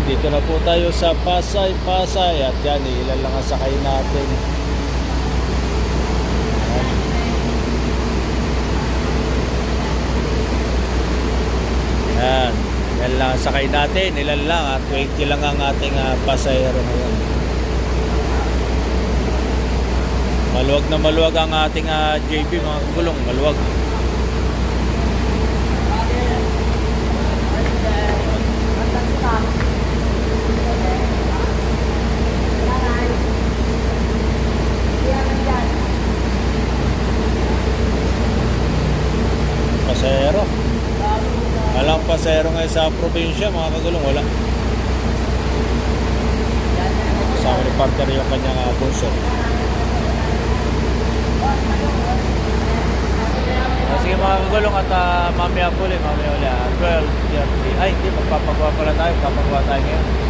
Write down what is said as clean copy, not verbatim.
Dito na po tayo sa Pasay, Pasay. At yan, ilan lang ang sakay natin. Yan. Yan lang ang sakay natin. Ilan lang at 20 lang ang ating pasahero ngayon. Maluwag na maluwag ang ating JB mga kagulong. Maluwag. Pasahero. Walang pasahero ngayon sa probinsya mga kagulong. Wala. Kasama ni partner yung kanyang bunso. Sige mga kagulong at mamaya po ulit. Mamaya ulit. 12:30. Ay hindi. Magpapagawa pala tayo. Magpapagawa tayo ngayon.